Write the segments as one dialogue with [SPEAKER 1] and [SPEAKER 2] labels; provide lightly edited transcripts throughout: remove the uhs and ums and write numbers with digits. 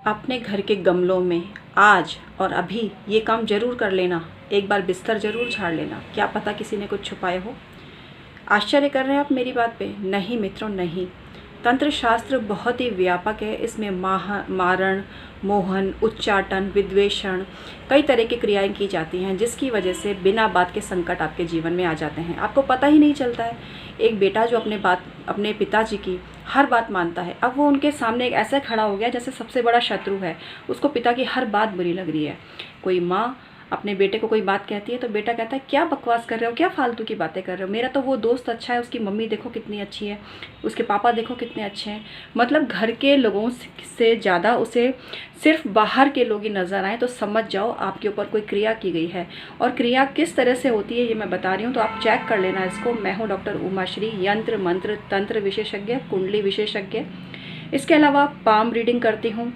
[SPEAKER 1] अपने घर के गमलों में आज और अभी ये काम ज़रूर कर लेना। एक बार बिस्तर ज़रूर झाड़ लेना। क्या पता किसी ने कुछ छुपाया हो। आश्चर्य कर रहे हैं आप मेरी बात पे? नहीं मित्रों, नहीं। तंत्र शास्त्र बहुत ही व्यापक है। इसमें मारण, मोहन, उच्चाटन, विद्वेषण, कई तरह की क्रियाएं की जाती हैं, जिसकी वजह से बिना बात के संकट आपके जीवन में आ जाते हैं। आपको पता ही नहीं चलता है। एक बेटा जो अपने पिताजी की हर बात मानता है, अब वो उनके सामने एक ऐसा खड़ा हो गया जैसे सबसे बड़ा शत्रु है। उसको पिता की हर बात बुरी लग रही है। कोई माँ अपने बेटे को कोई बात कहती है तो बेटा कहता है, क्या बकवास कर रहे हो, क्या फालतू की बातें कर रहे हो, मेरा तो वो दोस्त अच्छा है, उसकी मम्मी देखो कितनी अच्छी है, उसके पापा देखो कितने अच्छे हैं। मतलब घर के लोगों से ज़्यादा उसे सिर्फ बाहर के लोग ही नज़र आए तो समझ जाओ आपके ऊपर कोई क्रिया की गई है। और क्रिया किस तरह से होती है ये मैं बता रही हूँ, तो आप चेक कर लेना इसको। मैं हूँ डॉक्टर उमाश्री, यंत्र मंत्र तंत्र विशेषज्ञ, कुंडली विशेषज्ञ। इसके अलावा पाम रीडिंग करती हूँ,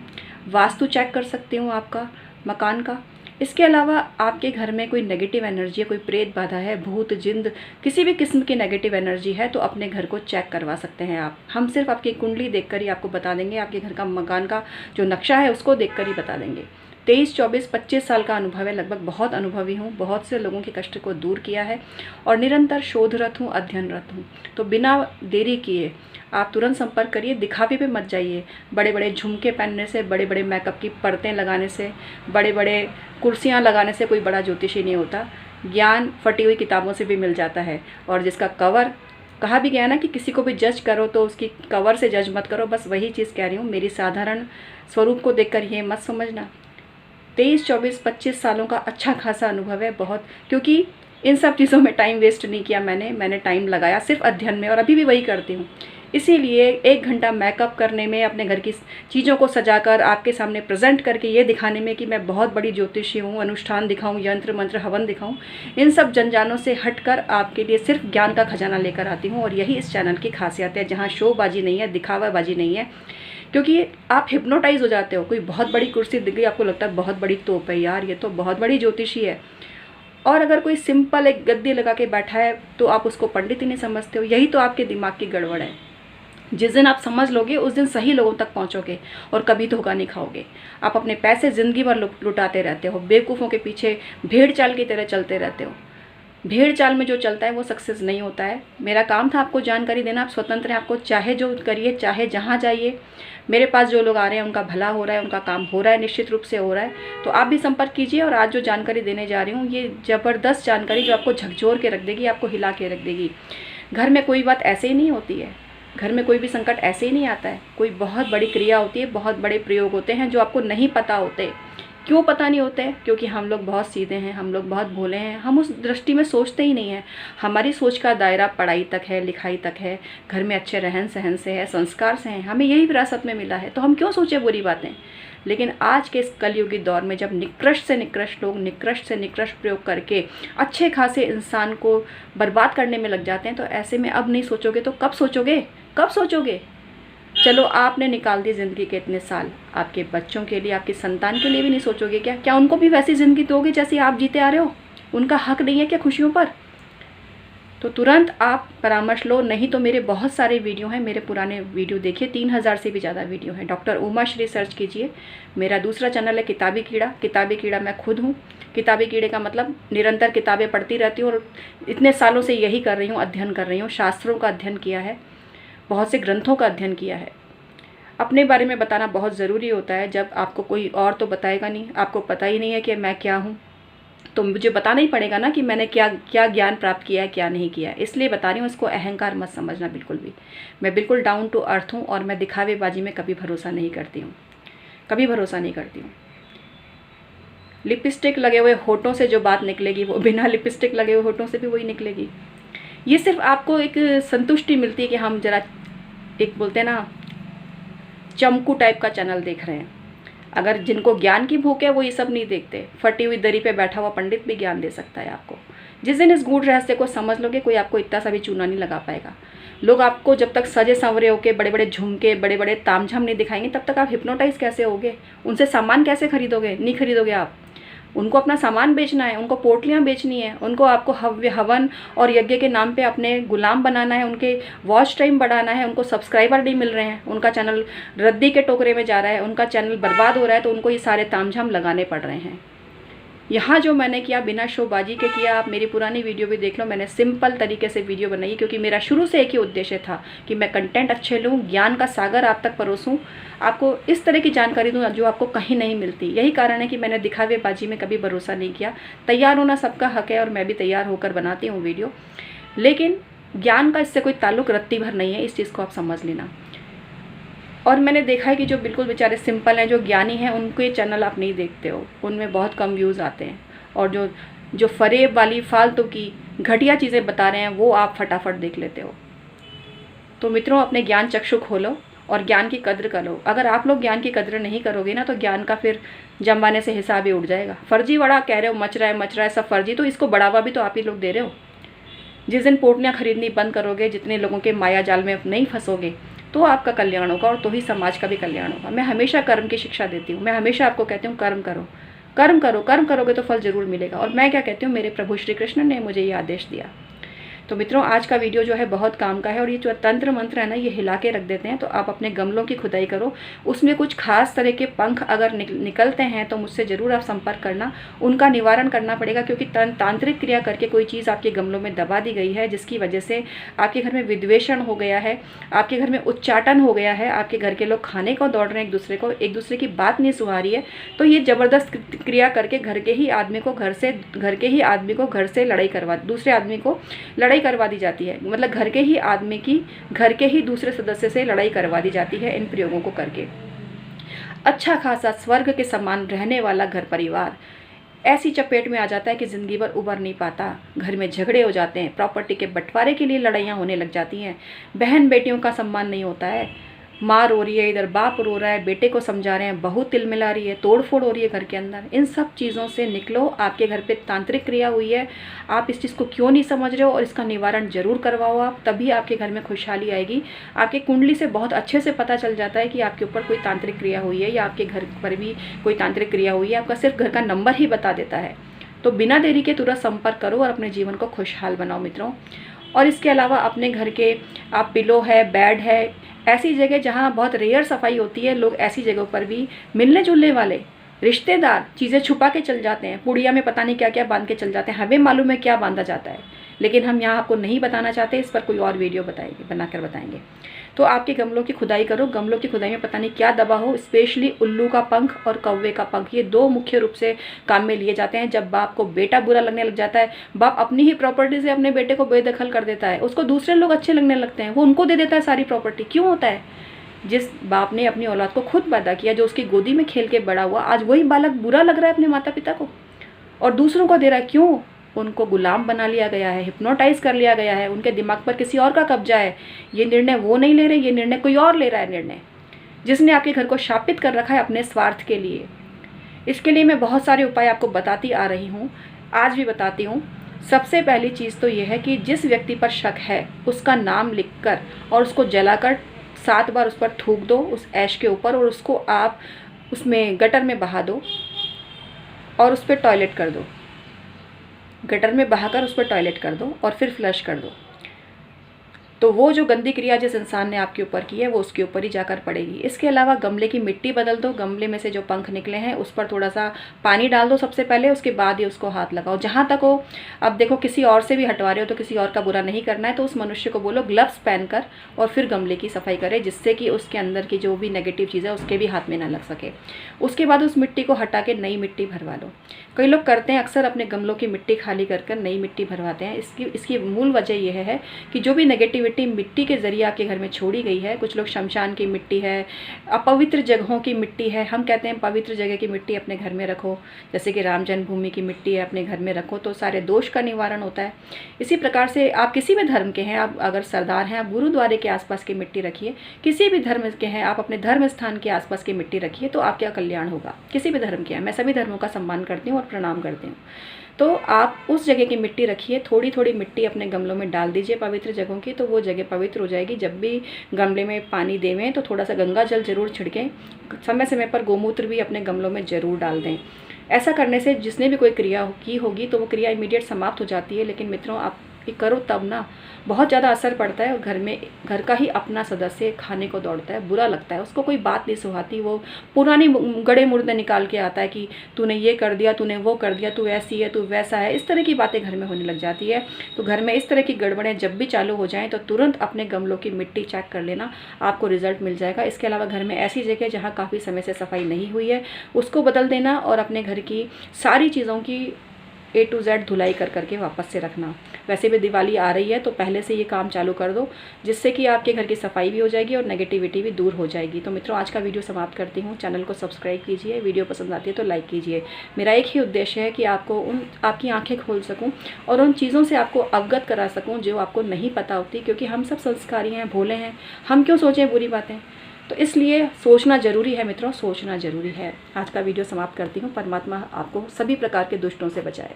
[SPEAKER 1] वास्तु चेक कर सकती हूँ आपका मकान का। इसके अलावा आपके घर में कोई नेगेटिव एनर्जी है, कोई प्रेत बाधा है, भूत जिंद, किसी भी किस्म की नेगेटिव एनर्जी है तो अपने घर को चेक करवा सकते हैं आप। हम सिर्फ आपकी कुंडली देखकर ही आपको बता देंगे, आपके घर का मकान का जो नक्शा है उसको देखकर ही बता देंगे। 23, 24, 25 साल का अनुभव है, लगभग बहुत अनुभवी हूँ, बहुत से लोगों के कष्ट को दूर किया है और निरंतर शोधरत हूँ, अध्ययनरत हूँ। तो बिना देरी किए आप तुरंत संपर्क करिए। दिखावे पे मत जाइए। बड़े बड़े झुमके पहनने से, बड़े बड़े मेकअप की परतें लगाने से, बड़े बड़े कुर्सियाँ लगाने से कोई बड़ा ज्योतिषी नहीं होता। ज्ञान फटी हुई किताबों से भी मिल जाता है। और जिसका कवर, कहा भी गया ना कि किसी को भी जज करो तो उसकी कवर से जज मत करो, बस वही चीज़ कह रही हूँ। मेरी साधारण स्वरूप को देखकर ये मत समझना। 23, 24, 25 सालों का अच्छा खासा अनुभव है बहुत, क्योंकि इन सब चीज़ों में टाइम वेस्ट नहीं किया मैंने टाइम लगाया सिर्फ अध्ययन में, और अभी भी वही करती हूँ। इसीलिए 1 घंटा मेकअप करने में, अपने घर की चीज़ों को सजाकर आपके सामने प्रेजेंट करके ये दिखाने में कि मैं बहुत बड़ी ज्योतिषी हूँ, अनुष्ठान दिखाऊँ, यंत्र मंत्र हवन दिखाऊँ, इन सब जंजालों से हटकर आपके लिए सिर्फ ज्ञान का खजाना लेकर आती हूँ। और यही इस चैनल की खासियत है, जहाँ शोबाजी नहीं है, दिखावाबाजी नहीं है। क्योंकि आप हिप्नोटाइज हो जाते हो। कोई बहुत बड़ी कुर्सी दिख गई, आपको लगता है बहुत बड़ी तोप है यार, ये तो बहुत बड़ी ज्योतिषी है। और अगर कोई सिंपल एक गद्दी लगा के बैठा है तो आप उसको पंडित ही नहीं समझते हो। यही तो आपके दिमाग की गड़बड़ है। जिस दिन आप समझ लोगे उस दिन सही लोगों तक पहुंचोगे और कभी धोखा नहीं खाओगे। आप अपने पैसे ज़िंदगी भर लुटाते रहते हो, बेवकूफ़ों के पीछे भेड़ चाल की तरह चलते रहते हो। भेड़ चाल में जो चलता है वो सक्सेस नहीं होता है। मेरा काम था आपको जानकारी देना। आप स्वतंत्र हैं, आपको चाहे जो करिए, चाहे जहाँ जाइए। मेरे पास जो लोग आ रहे हैं उनका भला हो रहा है, उनका काम हो रहा है, निश्चित रूप से हो रहा है। तो आप भी संपर्क कीजिए। और आज जो जानकारी देने जा रही हूँ ये ज़बरदस्त जानकारी जो आपको झकझोर के रख देगी, आपको हिला के रख देगी। घर में कोई बात ऐसे ही नहीं होती है, घर में कोई भी संकट ऐसे ही नहीं आता है। कोई बहुत बड़ी क्रिया होती है, बहुत बड़े प्रयोग होते हैं जो आपको नहीं पता होते। क्यों पता नहीं होते? क्योंकि हम लोग बहुत सीधे हैं, हम लोग बहुत भोले हैं, हम उस दृष्टि में सोचते ही नहीं हैं। हमारी सोच का दायरा पढ़ाई तक है, लिखाई तक है, घर में अच्छे रहन सहन से है, संस्कार से है, हमें यही विरासत में मिला है। तो हम क्यों सोचे बुरी बातें? लेकिन आज के इस कलयुगी दौर में जब निकृष्ट से निकृष्ट लोग निकृष्ट से निकृष्ट प्रयोग करके अच्छे खासे इंसान को बर्बाद करने में लग जाते हैं, तो ऐसे में अब नहीं सोचोगे तो कब सोचोगे? कब सोचोगे? चलो आपने निकाल दी ज़िंदगी के इतने साल, आपके बच्चों के लिए, आपकी संतान के लिए भी नहीं सोचोगे क्या? क्या उनको भी वैसी ज़िंदगी दोगे जैसी आप जीते आ रहे हो? उनका हक नहीं है क्या खुशियों पर? तो तुरंत आप परामर्श लो, नहीं तो मेरे बहुत सारे वीडियो हैं, मेरे पुराने वीडियो देखिए। 3000 से भी ज़्यादा वीडियो हैं। डॉक्टर उमाश्री सर्च कीजिए। मेरा दूसरा चैनल है किताबी कीड़ा। किताबी कीड़ा मैं खुद हूँ। किताबी कीड़े का मतलब निरंतर किताबें पढ़ती रहती हूँ और इतने सालों से यही कर रही हूँ, अध्ययन कर रही हूँ। शास्त्रों का अध्ययन किया है, बहुत से ग्रंथों का अध्ययन किया है। अपने बारे में बताना बहुत ज़रूरी होता है, जब आपको कोई और तो बताएगा नहीं, आपको पता ही नहीं है कि मैं क्या हूँ, तो मुझे बताना ही पड़ेगा ना कि मैंने क्या क्या ज्ञान प्राप्त किया है, क्या नहीं किया है। इसलिए बता रही हूँ, इसको अहंकार मत समझना बिल्कुल भी। मैं बिल्कुल डाउन टू अर्थ हूँ और मैं दिखावेबाजी में कभी भरोसा नहीं करती हूँ, कभी भरोसा नहीं करती हूँ। लिपस्टिक लगे हुए होठों से जो बात निकलेगी वो बिना लिपस्टिक लगे हुए होठों से भी वही निकलेगी। ये सिर्फ आपको एक संतुष्टि मिलती है कि हम जरा एक बोलते हैं ना चमकू टाइप का चैनल देख रहे हैं। अगर जिनको ज्ञान की भूख है वो ये सब नहीं देखते। फटी हुई दरी पे बैठा हुआ पंडित भी ज्ञान दे सकता है आपको। जिस दिन इस गूढ़ रहस्य को समझ लोगे, कोई आपको इतना सा भी चूना नहीं लगा पाएगा। लोग आपको जब तक सजे संवरे होके बड़े बड़े झुमके, बड़े बड़े तामझाम नहीं दिखाएंगे, तब तक आप हिप्नोटाइज कैसे होगे? उनसे सामान कैसे खरीदोगे? नहीं खरीदोगे आप। उनको अपना सामान बेचना है, उनको पोटलियाँ बेचनी है, उनको आपको हव्य हवन और यज्ञ के नाम पे अपने गुलाम बनाना है, उनके वॉच टाइम बढ़ाना है, उनको सब्सक्राइबर नहीं मिल रहे हैं, उनका चैनल रद्दी के टोकरे में जा रहा है, उनका चैनल बर्बाद हो रहा है, तो उनको ये सारे तामझाम लगाने पड़ रहे हैं। यहाँ जो मैंने किया बिना शोबाजी के किया। आप मेरी पुरानी वीडियो भी देख लो, मैंने सिंपल तरीके से वीडियो बनाई, क्योंकि मेरा शुरू से एक ही उद्देश्य था कि मैं कंटेंट अच्छे लूँ, ज्ञान का सागर आप तक परोसूँ, आपको इस तरह की जानकारी दूँ जो आपको कहीं नहीं मिलती। यही कारण है कि मैंने दिखावेबाजी में कभी भरोसा नहीं किया। तैयार होना सबका हक है और मैं भी तैयार होकर बनाती हूँ वीडियो, लेकिन ज्ञान का इससे कोई ताल्लुक रत्ती भर नहीं है, इस चीज़ को आप समझ लेना। और मैंने देखा है कि जो बिल्कुल बेचारे सिंपल हैं, जो ज्ञानी हैं, उनके चैनल आप नहीं देखते हो, उनमें बहुत कम व्यूज़ आते हैं। और जो फरेब वाली फालतू की घटिया चीज़ें बता रहे हैं वो आप फटाफट देख लेते हो। तो मित्रों, अपने ज्ञान चक्षु खोलो और ज्ञान की कद्र करो। अगर आप लोग ज्ञान की कद्र नहीं करोगे ना, तो ज्ञान का फिर जमाने से हिसाब ही उठ जाएगा। फर्जीवाड़ा कह रहे हो, मच रहा है सब फर्जी, तो इसको बढ़ावा भी तो आप ही लोग दे रहे हो। जिस दिन पोटलियाँ खरीदनी बंद करोगे, जितने लोगों के माया जाल में नहीं फंसोगे, तो आपका कल्याण होगा और तो ही समाज का भी कल्याण होगा। मैं हमेशा कर्म की शिक्षा देती हूँ। मैं हमेशा आपको कहती हूँ कर्म करो, कर्म करो, कर्म करोगे तो फल जरूर मिलेगा। और मैं क्या कहती हूँ, मेरे प्रभु श्री कृष्ण ने मुझे ये आदेश दिया। तो मित्रों, आज का वीडियो जो है बहुत काम का है। और ये जो तंत्र मंत्र है ना, ये हिला के रख देते हैं। तो आप अपने गमलों की खुदाई करो, उसमें कुछ खास तरह के पंख अगर निकलते हैं तो मुझसे ज़रूर आप संपर्क करना। उनका निवारण करना पड़ेगा, क्योंकि तांत्रिक क्रिया करके कोई चीज़ आपके गमलों में दबा दी गई है, जिसकी वजह से आपके घर में विद्वेषण हो गया है, आपके घर में उच्चाटन हो गया है, आपके घर के लोग खाने को दौड़ रहे हैं एक दूसरे की बात नहीं सुहा रही है। तो ये ज़बरदस्त क्रिया करके घर के ही आदमी को घर से दूसरे आदमी को लड़ाई करवा दी जाती है। मतलब घर के ही दूसरे सदस्य से लड़ाई करवा दी जाती है इन प्रयोगों को करके। अच्छा खासा स्वर्ग के समान रहने वाला घर परिवार ऐसी चपेट में आ जाता है कि ज़िंदगी भर उबर नहीं पाता। घर में झगड़े हो जाते हैं, प्रॉपर्टी के बंटवारे के लिए लड़ाइयाँ होने लग जाती हैं, बहन बेटियों का सम्मान नहीं होता है, माँ रो रही है, इधर बाप रो रहा है, बेटे को समझा रहे हैं, बहू तिल मिला रही है, तोड़ फोड़ हो रही है घर के अंदर। इन सब चीज़ों से निकलो। आपके घर पे तांत्रिक क्रिया हुई है, आप इस चीज़ को क्यों नहीं समझ रहे हो, और इसका निवारण जरूर करवाओ आप, तभी आपके घर में खुशहाली आएगी। आपके कुंडली से बहुत अच्छे से पता चल जाता है कि आपके ऊपर कोई तांत्रिक क्रिया हुई है या आपके घर पर भी कोई तांत्रिक क्रिया हुई है। आपका सिर्फ घर का नंबर ही बता देता है। तो बिना देरी के तुरंत संपर्क करो और अपने जीवन को खुशहाल बनाओ मित्रों। और इसके अलावा अपने घर के आप पिलो है, बेड है, ऐसी जगह जहाँ बहुत रेयर सफाई होती है, लोग ऐसी जगहों पर भी मिलने जुलने वाले रिश्तेदार चीज़ें छुपा के चल जाते हैं। पुड़िया में पता नहीं क्या क्या बांध के चल जाते हैं, हमें मालूम है क्या बांधा जाता है, लेकिन हम यहाँ आपको नहीं बताना चाहते। इस पर कोई और वीडियो बनाकर बताएंगे। तो आपके गमलों की खुदाई करो। गमलों की खुदाई में पता नहीं क्या दबा हो, स्पेशली उल्लू का पंख और कौवे का पंख, ये दो मुख्य रूप से काम में लिए जाते हैं। जब बाप को बेटा बुरा लगने लग जाता है, बाप अपनी ही प्रॉपर्टी से अपने बेटे को बेदखल कर देता है, उसको दूसरे लोग अच्छे लगने लगते हैं, वो उनको दे देता है सारी प्रॉपर्टी। क्यों होता है? जिस बाप ने अपनी औलाद को खुद पैदा किया, जो उसकी गोदी में खेल के बड़ा हुआ, आज वही बालक बुरा लग रहा है अपने माता पिता को और दूसरों को दे रहा है। क्यों? उनको गुलाम बना लिया गया है, हिप्नोटाइज कर लिया गया है, उनके दिमाग पर किसी और का कब्जा है। ये निर्णय वो नहीं ले रहे, ये निर्णय कोई और ले रहा है, निर्णय जिसने आपके घर को शापित कर रखा है अपने स्वार्थ के लिए। इसके लिए मैं बहुत सारे उपाय आपको बताती आ रही हूँ, आज भी बताती हूँ। सबसे पहली चीज़ तो ये है कि जिस व्यक्ति पर शक है उसका नाम लिखकर और उसको जलाकर 7 बार उस पर थूक दो, उस ऐश के ऊपर, और उसको आप उसमें गटर में बहा दो और उस पर टॉयलेट कर दो। गटर में बहाकर उस पर टॉयलेट कर दो और फिर फ्लश कर दो। तो वो जो गंदी क्रिया जिस इंसान ने आपके ऊपर की है वो उसके ऊपर ही जाकर पड़ेगी। इसके अलावा गमले की मिट्टी बदल दो। गमले में से जो पंख निकले हैं उस पर थोड़ा सा पानी डाल दो सबसे पहले, उसके बाद ही उसको हाथ लगाओ जहाँ तक हो। अब देखो, किसी और से भी हटवा रहे हो तो किसी और का बुरा नहीं करना है, तो उस मनुष्य को बोलो ग्लव्स पहनकर और फिर गमले की सफाई करे, जिससे कि उसके अंदर की जो भी नेगेटिव चीज़ है उसके भी हाथ में ना लग सके। उसके बाद उस मिट्टी को हटा के नई मिट्टी भरवा लो। कई लोग करते हैं अक्सर, अपने गमलों की मिट्टी खाली कर नई मिट्टी भरवाते हैं। इसकी मूल वजह यह है कि जो भी नेगेटिविटी मिट्टी के जरिए आपके घर में छोड़ी गई है, कुछ लोग शमशान की मिट्टी है, अपवित्र जगहों की मिट्टी है, हम कहते हैं पवित्र जगह की मिट्टी अपने घर में रखो, जैसे कि राम जन्मभूमि की मिट्टी है अपने घर में रखो, तो सारे दोष का निवारण होता है। इसी प्रकार से आप किसी भी धर्म के हैं, आप अगर सरदार हैं, आप गुरुद्वारे के आसपास की मिट्टी रखिए। किसी भी धर्म के हैं, आप अपने धर्म स्थान के आसपास की मिट्टी रखिए, तो आपका कल्याण होगा। किसी भी धर्म के हैं, मैं सभी धर्मों का सम्मान करती हूँ और प्रणाम करती हूँ। तो आप उस जगह की मिट्टी रखिए, थोड़ी थोड़ी मिट्टी अपने गमलों में डाल दीजिए पवित्र जगहों की, तो वो जगह पवित्र हो जाएगी। जब भी गमले में पानी देवें तो थोड़ा सा गंगा जल ज़रूर छिड़कें। समय समय पर गोमूत्र भी अपने गमलों में ज़रूर डाल दें। ऐसा करने से जिसने भी कोई क्रिया की होगी तो वो क्रिया इमीडिएट समाप्त हो जाती है। लेकिन मित्रों, आप ये करो तब ना बहुत ज़्यादा असर पड़ता है, और घर का ही अपना सदस्य खाने को दौड़ता है, बुरा लगता है, उसको कोई बात नहीं सुहाती। वो पुरानी गड़े मुर्दे निकाल के आता है कि तूने ये कर दिया, तूने वो कर दिया, तू ऐसी है, तू वैसा है, इस तरह की बातें घर में होने लग जाती है। तो घर में इस तरह की गड़बड़ें जब भी चालू हो जाएँ तो तुरंत अपने गमलों की मिट्टी चेक कर लेना, आपको रिजल्ट मिल जाएगा। इसके अलावा घर में ऐसी जगह जहाँ काफ़ी समय से सफाई नहीं हुई है उसको बदल देना, और अपने घर की सारी चीज़ों की A to Z धुलाई कर करके वापस से रखना। वैसे भी दिवाली आ रही है तो पहले से ये काम चालू कर दो, जिससे कि आपके घर की सफाई भी हो जाएगी और नेगेटिविटी भी दूर हो जाएगी। तो मित्रों, आज का वीडियो समाप्त करती हूँ। चैनल को सब्सक्राइब कीजिए, वीडियो पसंद आती है तो लाइक कीजिए। मेरा एक ही उद्देश्य है कि आपकी आँखें खोल सकूँ और उन चीज़ों से आपको अवगत करा सकूँ जो आपको नहीं पता होती, क्योंकि हम सब संस्कारी हैं, भोले हैं, हम क्यों सोचें बुरी बातें। तो इसलिए सोचना ज़रूरी है मित्रों, सोचना ज़रूरी है। आज का वीडियो समाप्त करती हूँ। परमात्मा आपको सभी प्रकार के दुष्टों से बचाए।